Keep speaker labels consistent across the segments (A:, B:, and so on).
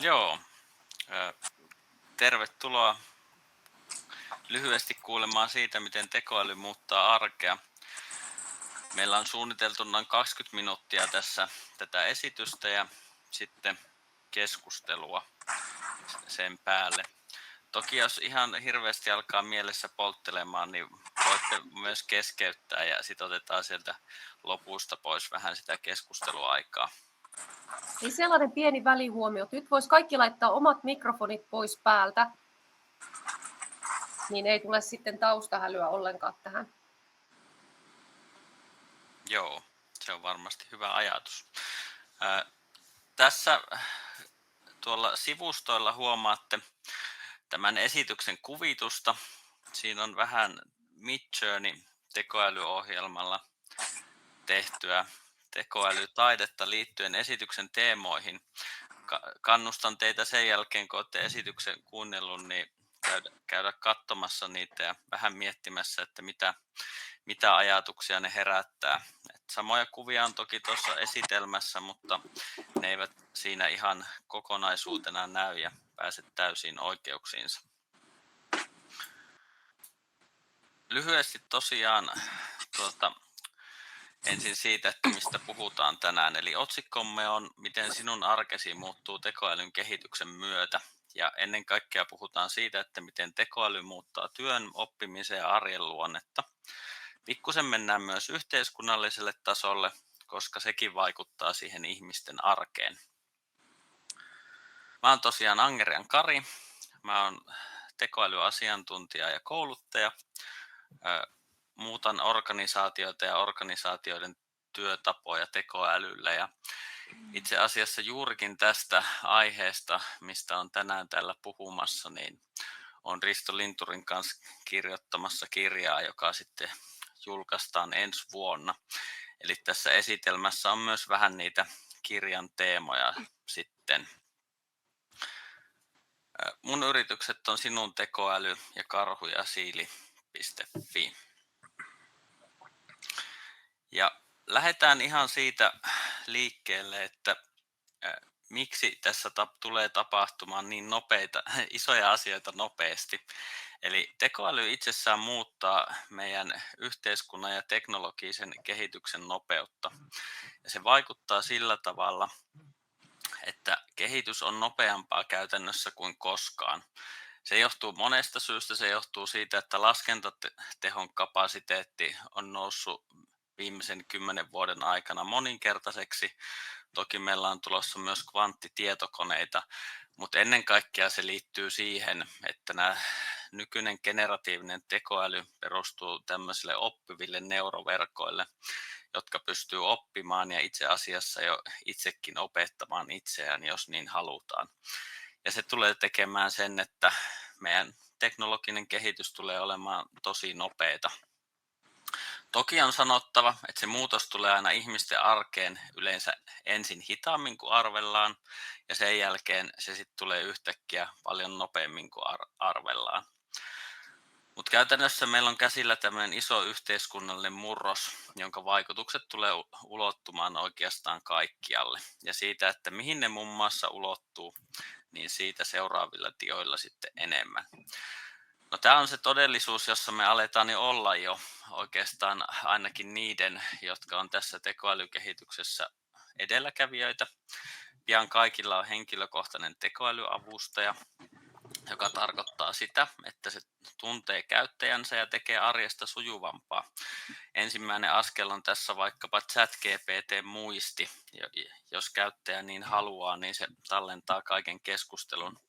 A: Joo, tervetuloa lyhyesti kuulemaan siitä, miten tekoäly muuttaa arkea. Meillä on suunniteltu noin 20 minuuttia tässä tätä esitystä ja sitten keskustelua sen päälle. Toki jos ihan hirveästi alkaa mielessä polttelemaan, niin voitte myös keskeyttää ja sitten otetaan sieltä lopusta pois vähän sitä keskusteluaikaa.
B: Niin sellainen pieni välihuomio. Nyt voisi kaikki laittaa omat mikrofonit pois päältä, niin ei tule sitten taustahälyä ollenkaan tähän.
A: Joo, se on varmasti hyvä ajatus. Tässä tuolla sivustoilla huomaatte tämän esityksen kuvitusta. Siinä on vähän Midjourney tekoälyohjelmalla tehtyä tekoälytaidetta liittyen esityksen teemoihin. Kannustan teitä sen jälkeen, kun olette esityksen kuunnellut, niin käydä katsomassa niitä ja vähän miettimässä, että mitä ajatuksia ne herättää. Samoja kuvia on toki tuossa esitelmässä, mutta ne eivät siinä ihan kokonaisuutena näy ja pääse täysiin oikeuksiinsa. Lyhyesti tosiaan ensin siitä, että mistä puhutaan tänään. Eli otsikkomme on, miten sinun arkesi muuttuu tekoälyn kehityksen myötä. Ja ennen kaikkea puhutaan siitä, että miten tekoäly muuttaa työn, oppimisen ja arjen luonnetta. Pikkusen mennään myös yhteiskunnalliselle tasolle, koska sekin vaikuttaa siihen ihmisten arkeen. Mä oon tosiaan Angerian Kari. Mä oon tekoälyasiantuntija ja kouluttaja. Muutan organisaatioita ja organisaatioiden työtapoja tekoälyllä. Ja itse asiassa juurikin tästä aiheesta, mistä on tänään täällä puhumassa, niin on Risto Linturin kanssa kirjoittamassa kirjaa, joka sitten julkaistaan ensi vuonna. Eli tässä esitelmässä on myös vähän niitä kirjan teemoja sitten. Mun yritykset on Sinun tekoäly ja karhujasiili.fi. Ja lähdetään ihan siitä liikkeelle, että miksi tässä tulee tapahtumaan niin isoja asioita nopeasti. Eli tekoäly itsessään muuttaa meidän yhteiskunnan ja teknologisen kehityksen nopeutta. Ja se vaikuttaa sillä tavalla, että kehitys on nopeampaa käytännössä kuin koskaan. Se johtuu monesta syystä. Se johtuu siitä, että laskentatehon kapasiteetti on noussut viimeisen 10 vuoden aikana moninkertaiseksi. Toki meillä on tulossa myös kvanttitietokoneita, mutta ennen kaikkea se liittyy siihen, että nämä nykyinen generatiivinen tekoäly perustuu tämmöisille oppiville neuroverkoille, jotka pystyy oppimaan ja itse asiassa jo itsekin opettamaan itseään, jos niin halutaan. Ja se tulee tekemään sen, että meidän teknologinen kehitys tulee olemaan tosi nopeata. Toki on sanottava, että se muutos tulee aina ihmisten arkeen yleensä ensin hitaammin kuin arvellaan, ja sen jälkeen se sitten tulee yhtäkkiä paljon nopeammin kuin arvellaan. Mutta käytännössä meillä on käsillä tämmöinen iso yhteiskunnallinen murros, jonka vaikutukset tulee ulottumaan oikeastaan kaikkialle. Ja siitä, että mihin ne muun muassa ulottuu, niin siitä seuraavilla dioilla sitten enemmän. No, tämä on se todellisuus, jossa me aletaan jo olla jo oikeastaan ainakin niiden, jotka on tässä tekoälykehityksessä edelläkävijöitä. Pian kaikilla on henkilökohtainen tekoälyavustaja, joka tarkoittaa sitä, että se tuntee käyttäjänsä ja tekee arjesta sujuvampaa. Ensimmäinen askel on tässä vaikkapa ChatGPT-muisti. Jos käyttäjä niin haluaa, niin se tallentaa kaiken keskustelun,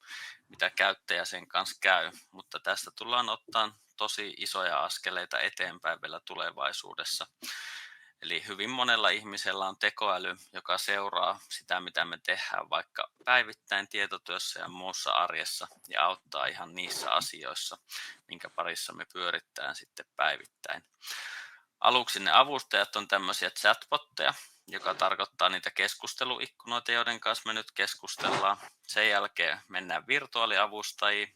A: mitä käyttäjä sen kanssa käy. Mutta tästä tullaan ottaa tosi isoja askeleita eteenpäin vielä tulevaisuudessa. Eli hyvin monella ihmisellä on tekoäly, joka seuraa sitä, mitä me tehdään vaikka päivittäin tietotyössä ja muussa arjessa ja auttaa ihan niissä asioissa, minkä parissa me pyörittään sitten päivittäin. Aluksi ne avustajat on tämmöisiä chatbotteja, joka tarkoittaa niitä keskusteluikkunoita, joiden kanssa me nyt keskustellaan. Sen jälkeen mennään virtuaaliavustajiin.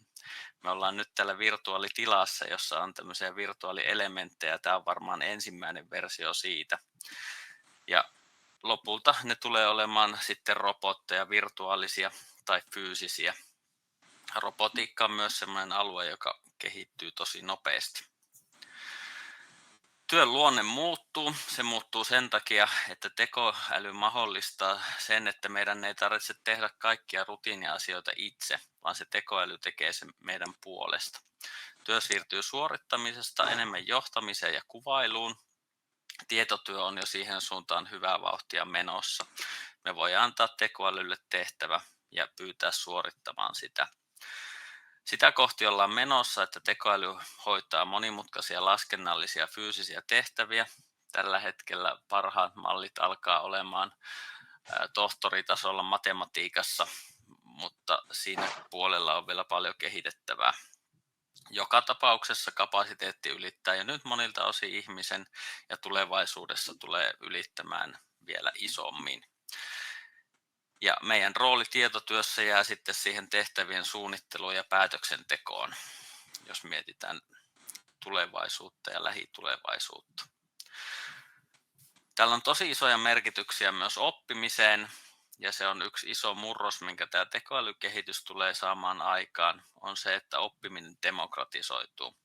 A: Me ollaan nyt täällä virtuaalitilassa, jossa on tämmöisiä virtuaalielementtejä. Tämä on varmaan ensimmäinen versio siitä. Ja lopulta ne tulee olemaan sitten robotteja, virtuaalisia tai fyysisiä. Robotiikka on myös sellainen alue, joka kehittyy tosi nopeasti. Työn luonne muuttuu. Se muuttuu sen takia, että tekoäly mahdollistaa sen, että meidän ei tarvitse tehdä kaikkia rutiiniasioita itse, vaan se tekoäly tekee sen meidän puolesta. Työ siirtyy suorittamisesta enemmän johtamiseen ja kuvailuun. Tietotyö on jo siihen suuntaan hyvää vauhtia menossa. Me voidaan antaa tekoälylle tehtävä ja pyytää suorittamaan sitä. Sitä kohti ollaan menossa, että tekoäly hoitaa monimutkaisia laskennallisia fyysisiä tehtäviä. Tällä hetkellä parhaat mallit alkaa olemaan tohtoritasolla matematiikassa, mutta siinä puolella on vielä paljon kehitettävää. Joka tapauksessa kapasiteetti ylittää jo nyt monilta osin ihmisen ja tulevaisuudessa tulee ylittämään vielä isommin. Ja meidän rooli tietotyössä jää sitten siihen tehtävien suunnitteluun ja päätöksentekoon, jos mietitään tulevaisuutta ja lähitulevaisuutta. Tällä on tosi isoja merkityksiä myös oppimiseen, ja se on yksi iso murros, minkä tämä tekoälykehitys tulee saamaan aikaan, on se, että oppiminen demokratisoituu.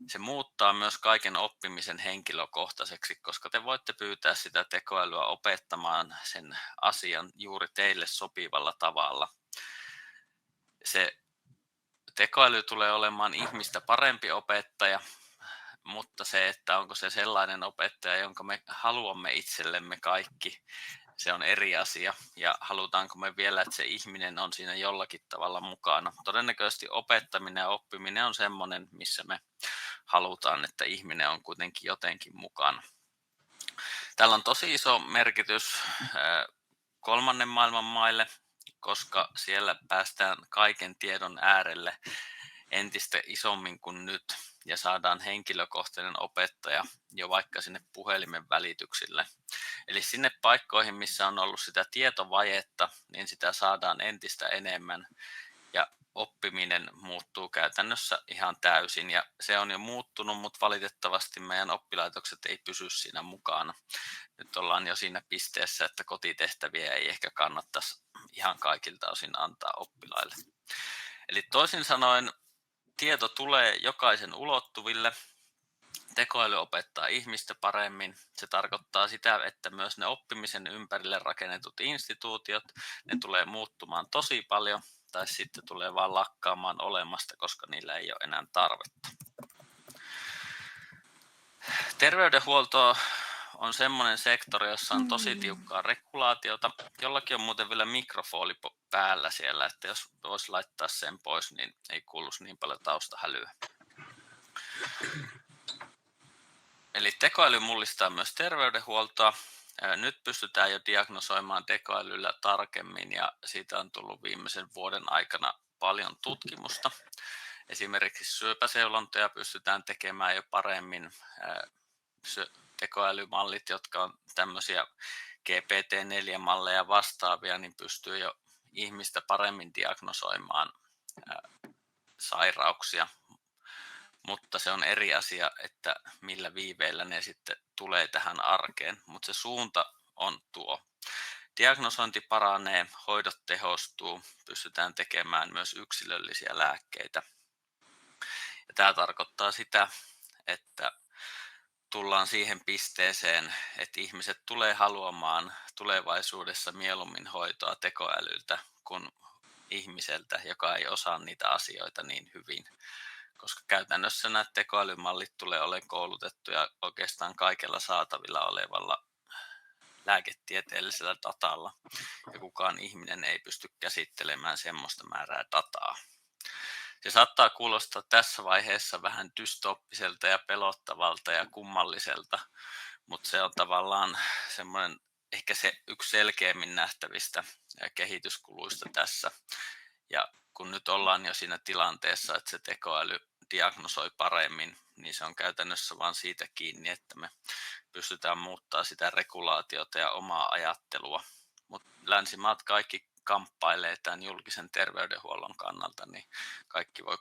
A: Se muuttaa myös kaiken oppimisen henkilökohtaiseksi, koska te voitte pyytää sitä tekoälyä opettamaan sen asian juuri teille sopivalla tavalla. Se tekoäly tulee olemaan ihmistä parempi opettaja, mutta se, että onko se sellainen opettaja, jonka me haluamme itsellemme kaikki, se on eri asia, ja halutaanko me vielä, että se ihminen on siinä jollakin tavalla mukana. Todennäköisesti opettaminen ja oppiminen on semmoinen, missä me halutaan, että ihminen on kuitenkin jotenkin mukana. Tällä on tosi iso merkitys kolmannen maailman maille, koska siellä päästään kaiken tiedon äärelle entistä isommin kuin nyt, ja saadaan henkilökohtainen opettaja jo vaikka sinne puhelimen välityksille. Eli sinne paikkoihin, missä on ollut sitä tietovajetta, niin sitä saadaan entistä enemmän, ja oppiminen muuttuu käytännössä ihan täysin, ja se on jo muuttunut, mutta valitettavasti meidän oppilaitokset ei pysy siinä mukana. Nyt ollaan jo siinä pisteessä, että kotitehtäviä ei ehkä kannattaisi ihan kaikilta osin antaa oppilaille. Eli toisin sanoen tieto tulee jokaisen ulottuville. Tekoäly opettaa ihmistä paremmin. Se tarkoittaa sitä, että myös ne oppimisen ympärille rakennetut instituutiot, ne tulee muuttumaan tosi paljon, tai sitten tulee vaan lakkaamaan olemasta, koska niillä ei ole enää tarvetta. Terveydenhuolto on semmoinen sektori, jossa on tosi tiukkaa regulaatiota. Jollakin on muuten vielä mikrofoni päällä siellä, että jos voisi laittaa sen pois, niin ei kuuluisi niin paljon taustahälyä. Eli tekoäly mullistaa myös terveydenhuoltoa. Nyt pystytään jo diagnosoimaan tekoälyllä tarkemmin, ja siitä on tullut viimeisen vuoden aikana paljon tutkimusta. Esimerkiksi syöpäseulontoja pystytään tekemään jo paremmin. Tekoälymallit, jotka on tämmöisiä GPT-4-malleja vastaavia, niin pystyy jo ihmistä paremmin diagnosoimaan sairauksia. Mutta se on eri asia, että millä viiveillä ne sitten tulee tähän arkeen, mutta se suunta on tuo. Diagnosointi paranee, hoidot tehostuu, pystytään tekemään myös yksilöllisiä lääkkeitä. Ja tämä tarkoittaa sitä, että tullaan siihen pisteeseen, että ihmiset tulee haluamaan tulevaisuudessa mieluummin hoitoa tekoälyltä kuin ihmiseltä, joka ei osaa niitä asioita niin hyvin. Koska käytännössä nämä tekoälymallit tulee olemaan koulutettuja oikeastaan kaikella saatavilla olevalla lääketieteellisellä datalla, ja kukaan ihminen ei pysty käsittelemään semmoista määrää dataa. Se saattaa kuulostaa tässä vaiheessa vähän dystoppiselta ja pelottavalta ja kummalliselta, mutta se on tavallaan semmoinen ehkä se yksi selkeämmin nähtävistä kehityskuluista tässä. Ja kun nyt ollaan jo siinä tilanteessa, että se tekoäly diagnosoi paremmin, niin se on käytännössä vain siitä kiinni, että me pystytään muuttamaan sitä regulaatiota ja omaa ajattelua. Mutta länsimaat kaikki kamppailee tämän julkisen terveydenhuollon kannalta, niin kaikki voi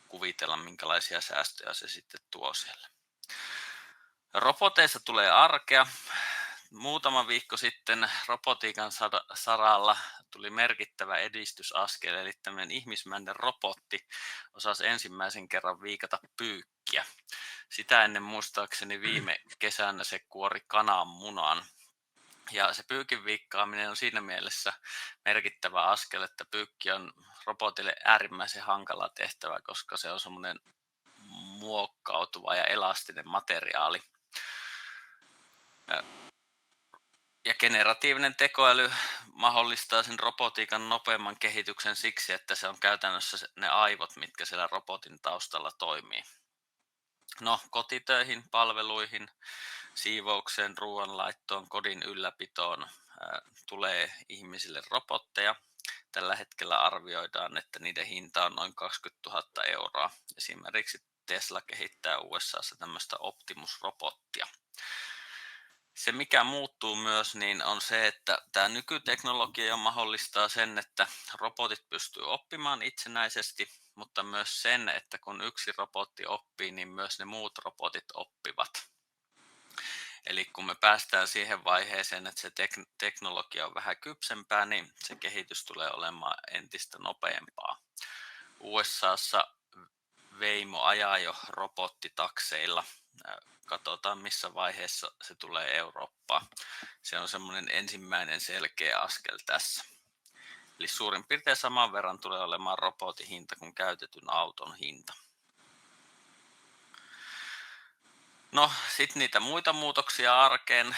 A: kuvitella, minkälaisia säästöjä se sitten tuo siellä. Roboteissa tulee arkea. Muutama viikko sitten robotiikan saralla tuli merkittävä edistysaskel, eli tämmöinen ihmismäinen robotti osasi ensimmäisen kerran viikata pyykkiä. Sitä ennen muistaakseni viime kesänä se kuori kananmunan. Ja se pyykin viikkaaminen on siinä mielessä merkittävä askel, että pyykki on robotille äärimmäisen hankala tehtävä, koska se on semmoinen muokkautuva ja elastinen materiaali. Ja generatiivinen tekoäly mahdollistaa sen robotiikan nopeamman kehityksen siksi, että se on käytännössä ne aivot, mitkä siellä robotin taustalla toimii. No, kotitöihin, palveluihin, siivoukseen, ruoanlaittoon, kodin ylläpitoon tulee ihmisille robotteja. Tällä hetkellä arvioidaan, että niiden hinta on noin 20 000 euroa. Esimerkiksi Tesla kehittää USAssa tämmöistä Optimus-robottia. Se, mikä muuttuu myös, niin on se, että tämä nykyteknologia jo mahdollistaa sen, että robotit pystyy oppimaan itsenäisesti, mutta myös sen, että kun yksi robotti oppii, niin myös ne muut robotit oppivat. Eli kun me päästään siihen vaiheeseen, että se teknologia on vähän kypsempää, niin se kehitys tulee olemaan entistä nopeampaa. USAssa Waymo ajaa jo robottitakseilla. Katsotaan, missä vaiheessa se tulee Eurooppaan. Se on semmoinen ensimmäinen selkeä askel tässä. Eli suurin piirtein saman verran tulee olemaan robotin hinta kuin käytetyn auton hinta. No, sitten niitä muita muutoksia arkeen.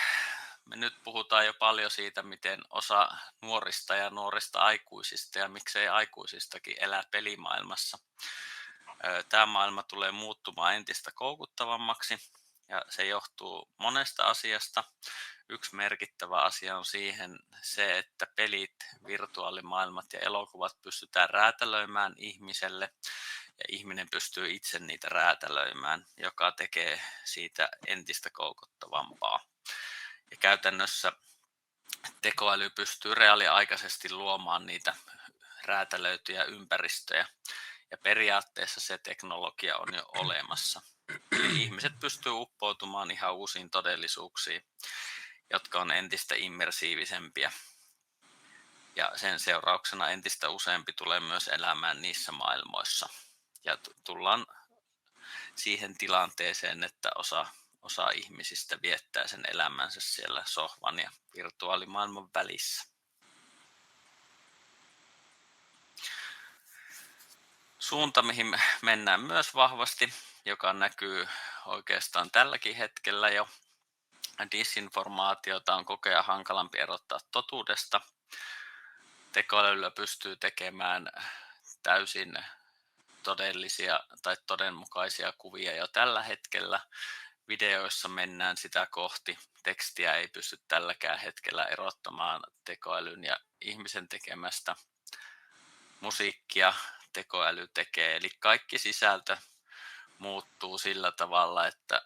A: Me nyt puhutaan jo paljon siitä, miten osa nuorista ja nuorista aikuisista ja miksei aikuisistakin elää pelimaailmassa. Tämä maailma tulee muuttumaan entistä koukuttavammaksi ja se johtuu monesta asiasta. Yksi merkittävä asia on se, että pelit, virtuaalimaailmat ja elokuvat pystytään räätälöimään ihmiselle ja ihminen pystyy itse niitä räätälöimään, joka tekee siitä entistä koukuttavampaa. Ja käytännössä tekoäly pystyy reaaliaikaisesti luomaan niitä räätälöityjä ympäristöjä ja periaatteessa se teknologia on jo olemassa. Eli ihmiset pystyy uppoutumaan ihan uusiin todellisuuksiin, jotka on entistä immersiivisempiä. Ja sen seurauksena entistä useampi tulee myös elämään niissä maailmoissa. Ja tullaan siihen tilanteeseen, että osa ihmisistä viettää sen elämänsä siellä sohvan ja virtuaalimaailman välissä. Suunta, mihin mennään myös vahvasti, joka näkyy oikeastaan tälläkin hetkellä jo. Disinformaatiota on koko ajan hankalampi erottaa totuudesta. Tekoälyllä pystyy tekemään täysin todellisia tai todenmukaisia kuvia jo tällä hetkellä. Videoissa mennään sitä kohti. Tekstiä ei pysty tälläkään hetkellä erottamaan tekoälyn ja ihmisen tekemästä. Musiikkia tekoäly tekee, eli kaikki sisältö muuttuu sillä tavalla, että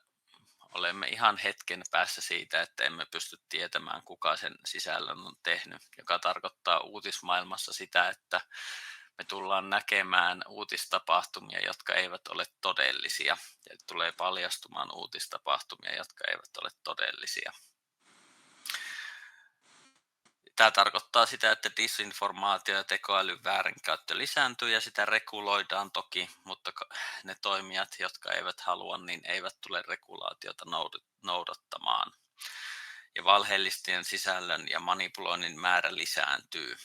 A: olemme ihan hetken päässä siitä, että emme pysty tietämään, kuka sen sisällön on tehnyt, joka tarkoittaa uutismaailmassa sitä, että me tullaan näkemään uutistapahtumia, jotka eivät ole todellisia, ja tulee paljastumaan uutistapahtumia, jotka eivät ole todellisia. Tämä tarkoittaa sitä, että disinformaatio ja tekoälyn väärinkäyttö lisääntyy ja sitä reguloidaan toki, mutta ne toimijat, jotka eivät halua, niin eivät tule regulaatiota noudattamaan. Ja valheellisten sisällön ja manipuloinnin määrä lisääntyy.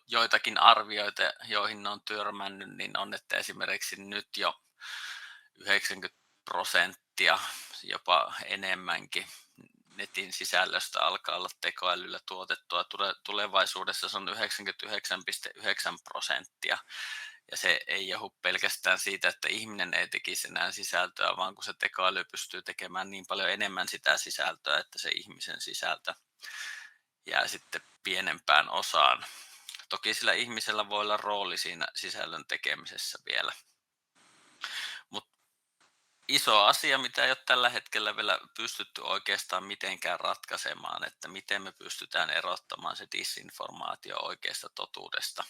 A: Joitakin arvioita, joihin on törmännyt, niin on, että esimerkiksi nyt jo 90%, jopa enemmänkin, netin sisällöstä alkaa olla tekoälyllä tuotettua. Tulevaisuudessa se on 99,9%. Ja se ei johdu pelkästään siitä, että ihminen ei tekisi enää sisältöä, vaan kun se tekoäly pystyy tekemään niin paljon enemmän sitä sisältöä, että se ihmisen sisältö jää sitten pienempään osaan. Toki sillä ihmisellä voi olla rooli siinä sisällön tekemisessä vielä. Mutta iso asia, mitä ei ole tällä hetkellä vielä pystytty oikeastaan mitenkään ratkaisemaan, että miten me pystytään erottamaan se disinformaatio oikeasta totuudesta.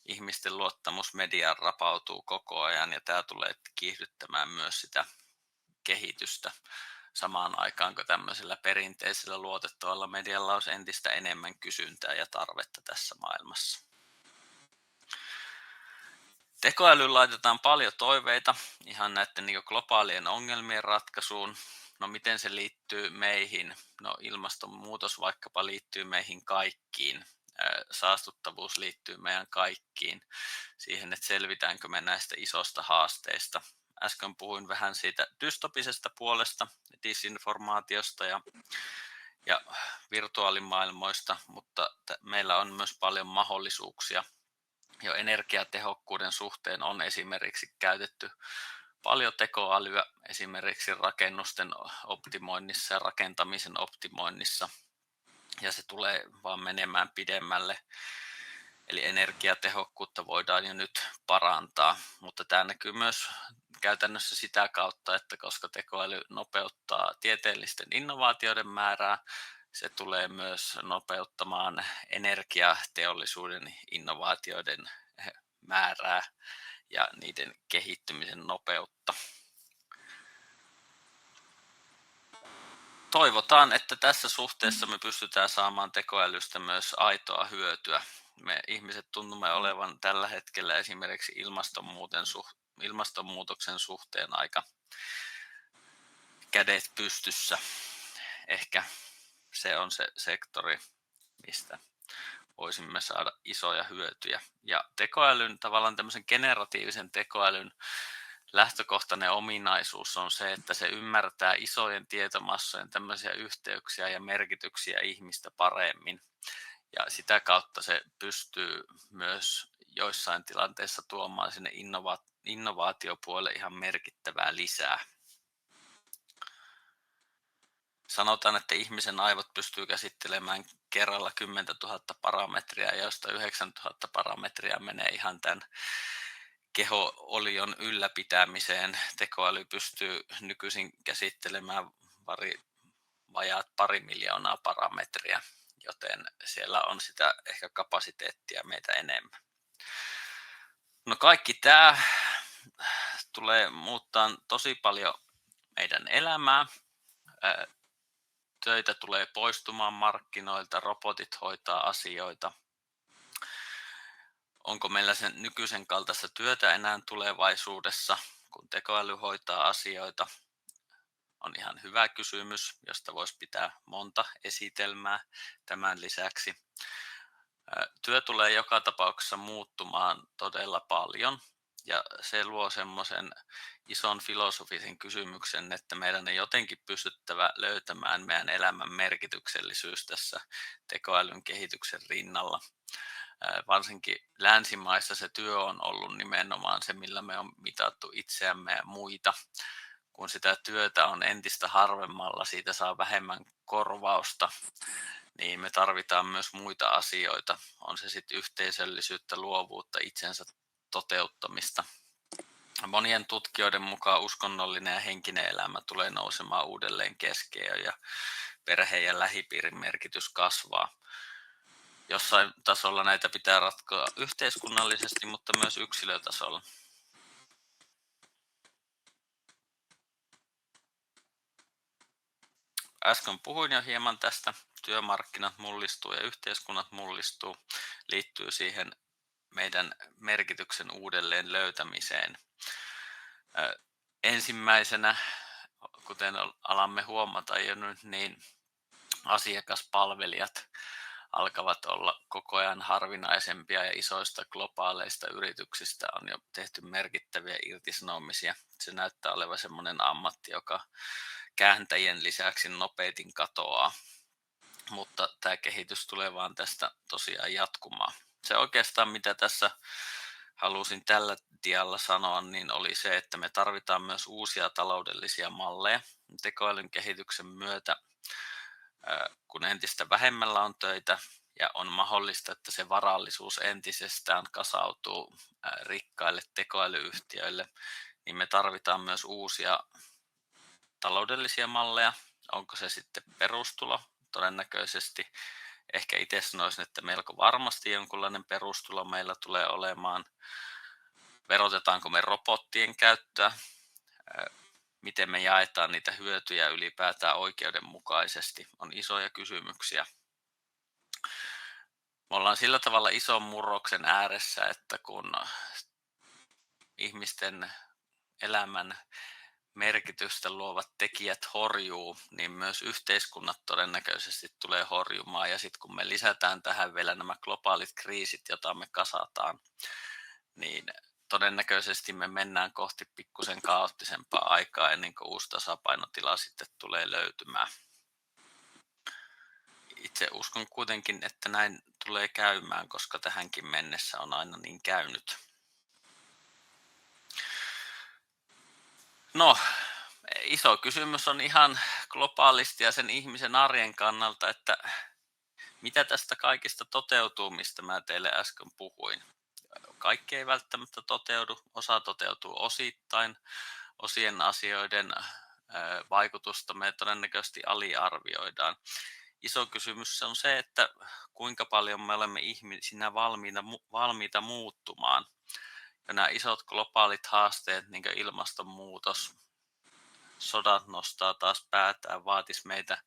A: Ihmisten luottamus mediaan rapautuu koko ajan ja tämä tulee kiihdyttämään myös sitä kehitystä. samaan aikaan, kun tämmöisellä perinteisellä luotettavalla medialla olisi entistä enemmän kysyntää ja tarvetta tässä maailmassa. Tekoälyyn laitetaan paljon toiveita ihan näiden niin globaalien ongelmien ratkaisuun. No miten se liittyy meihin? No ilmastonmuutos vaikkapa liittyy meihin kaikkiin. Saastuttavuus liittyy meidän kaikkiin. Siihen, että selvitäänkö me näistä isosta haasteista. Äsken puhuin vähän siitä dystopisesta puolesta, disinformaatiosta ja virtuaalimaailmoista, mutta meillä on myös paljon mahdollisuuksia. Jo energiatehokkuuden suhteen on esimerkiksi käytetty paljon tekoälyä esimerkiksi rakennusten optimoinnissa ja rakentamisen optimoinnissa, ja se tulee vaan menemään pidemmälle. Eli energiatehokkuutta voidaan jo nyt parantaa, mutta tämä näkyy myös käytännössä sitä kautta, että koska tekoäly nopeuttaa tieteellisten innovaatioiden määrää, se tulee myös nopeuttamaan energiateollisuuden innovaatioiden määrää ja niiden kehittymisen nopeutta. Toivotaan, että tässä suhteessa me pystytään saamaan tekoälystä myös aitoa hyötyä. Me ihmiset tunnumme olevan tällä hetkellä esimerkiksi ilmastonmuutoksen suhteen aika kädet pystyssä. Ehkä se on se sektori, mistä voisimme saada isoja hyötyjä. Ja tekoälyn, tavallaan tämmöisen generatiivisen tekoälyn lähtökohtainen ominaisuus on se, että se ymmärtää isojen tietomassojen tämmöisiä yhteyksiä ja merkityksiä ihmistä paremmin. Ja sitä kautta se pystyy myös joissain tilanteissa tuomaan sinne innovaatiopuolelle ihan merkittävää lisää. Sanotaan, että ihmisen aivot pystyy käsittelemään kerralla 10 000 parametria, joista 9 000 parametria menee ihan tämän keho-olion ylläpitämiseen. Tekoäly pystyy nykyisin käsittelemään vajaat 2 miljoonaa parametria, joten siellä on sitä ehkä kapasiteettia meitä enemmän. No kaikki tämä tulee muuttaa tosi paljon meidän elämää. Töitä tulee poistumaan markkinoilta, robotit hoitaa asioita. Onko meillä sen nykyisen kaltaista työtä enää tulevaisuudessa, kun tekoäly hoitaa asioita? On ihan hyvä kysymys, josta voisi pitää monta esitelmää tämän lisäksi. Työ tulee joka tapauksessa muuttumaan todella paljon, ja se luo semmoisen ison filosofisen kysymyksen, että meidän ei jotenkin pystyttävä löytämään meidän elämän merkityksellisyys tässä tekoälyn kehityksen rinnalla. Varsinkin länsimaissa se työ on ollut nimenomaan se, millä me on mitattu itseämme ja muita. Kun sitä työtä on entistä harvemmalla, siitä saa vähemmän korvausta, niin me tarvitaan myös muita asioita. On se sitten yhteisöllisyyttä, luovuutta, itsensä toteuttamista. Monien tutkijoiden mukaan uskonnollinen ja henkinen elämä tulee nousemaan uudelleen keskiöön ja perheen ja lähipiirin merkitys kasvaa. Jossain tasolla näitä pitää ratkoa yhteiskunnallisesti, mutta myös yksilötasolla. Äsken puhuin jo hieman tästä, työmarkkinat mullistuu ja yhteiskunnat mullistuu, liittyy siihen meidän merkityksen uudelleen löytämiseen. Ensimmäisenä, kuten alamme huomata jo nyt, niin asiakaspalvelijat alkavat olla koko ajan harvinaisempia ja isoista globaaleista yrityksistä on jo tehty merkittäviä irtisanomisia. Se näyttää olevan semmoinen ammatti, joka kääntäjien lisäksi nopeiten katoaa, mutta tämä kehitys tulee vaan tästä tosiaan jatkumaan. Se oikeastaan, mitä tässä halusin tällä dialla sanoa, niin oli se, että me tarvitaan myös uusia taloudellisia malleja. Tekoälyn kehityksen myötä, kun entistä vähemmällä on töitä ja on mahdollista, että se varallisuus entisestään kasautuu rikkaille tekoälyyhtiöille, niin me tarvitaan myös uusia taloudellisia malleja. Onko se sitten perustulo? Todennäköisesti. Ehkä itse sanoisin, että melko varmasti jonkunlainen perustulo meillä tulee olemaan. Verotetaanko me robottien käyttöä? miten me jaetaan niitä hyötyjä ylipäätään oikeudenmukaisesti, on isoja kysymyksiä. Me ollaan sillä tavalla ison murroksen ääressä, että kun ihmisten elämän merkitystä luovat tekijät horjuu, niin myös yhteiskunnat todennäköisesti tulee horjumaan. Ja sitten kun me lisätään tähän vielä nämä globaalit kriisit, joita me kasataan, niin todennäköisesti me mennään kohti pikkusen kaoottisempaa aikaa ennen kuin uusi tasapainotila sitten tulee löytymään. Itse uskon kuitenkin, että näin tulee käymään, koska tähänkin mennessä on aina niin käynyt. No, iso kysymys on ihan globaalisti ja sen ihmisen arjen kannalta, että mitä tästä kaikista toteutuu, mistä mä teille äsken puhuin. Kaikki ei välttämättä toteudu, osa toteutuu osittain, osien asioiden vaikutusta me todennäköisesti aliarvioidaan. Iso kysymys on se, että kuinka paljon me olemme ihmisinä valmiita muuttumaan. Ja nämä isot globaalit haasteet, niin kuin ilmastonmuutos, sodat nostaa taas päätään, vaatisi meitä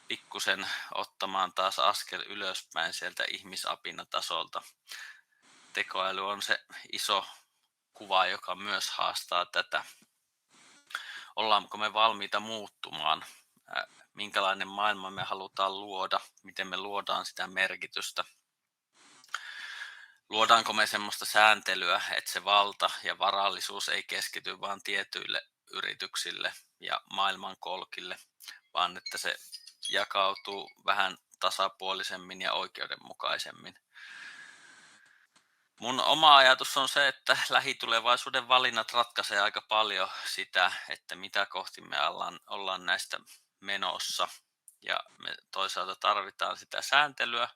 A: pikkusen ottamaan taas askel ylöspäin sieltä ihmisapinatasolta. Tekoäly on se iso kuva, joka myös haastaa tätä. Ollaanko me valmiita muuttumaan? Minkälainen maailma me halutaan luoda? Miten me luodaan sitä merkitystä? Luodaanko me semmoista sääntelyä, että se valta ja varallisuus ei keskity vain tietyille yrityksille ja maailmankolkille, vaan että se jakautuu vähän tasapuolisemmin ja oikeudenmukaisemmin. Mun oma ajatus on se, että lähitulevaisuuden valinnat ratkaisee aika paljon sitä, että mitä kohti me ollaan näistä menossa. Ja me toisaalta tarvitaan sitä sääntelyä,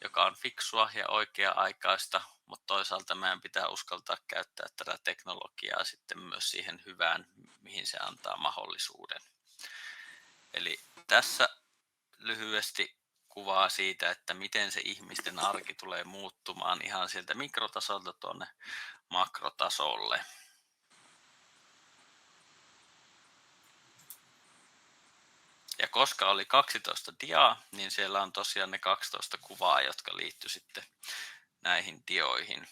A: joka on fiksua ja oikea-aikaista, mutta toisaalta meidän pitää uskaltaa käyttää tätä teknologiaa sitten myös siihen hyvään, mihin se antaa mahdollisuuden. Eli tässä lyhyesti kuvaa siitä, että miten se ihmisten arki tulee muuttumaan ihan sieltä mikrotasolta tuonne makrotasolle. Ja koska oli 12 diaa, niin siellä on tosiaan ne 12 kuvaa, jotka liittyy sitten näihin dioihin.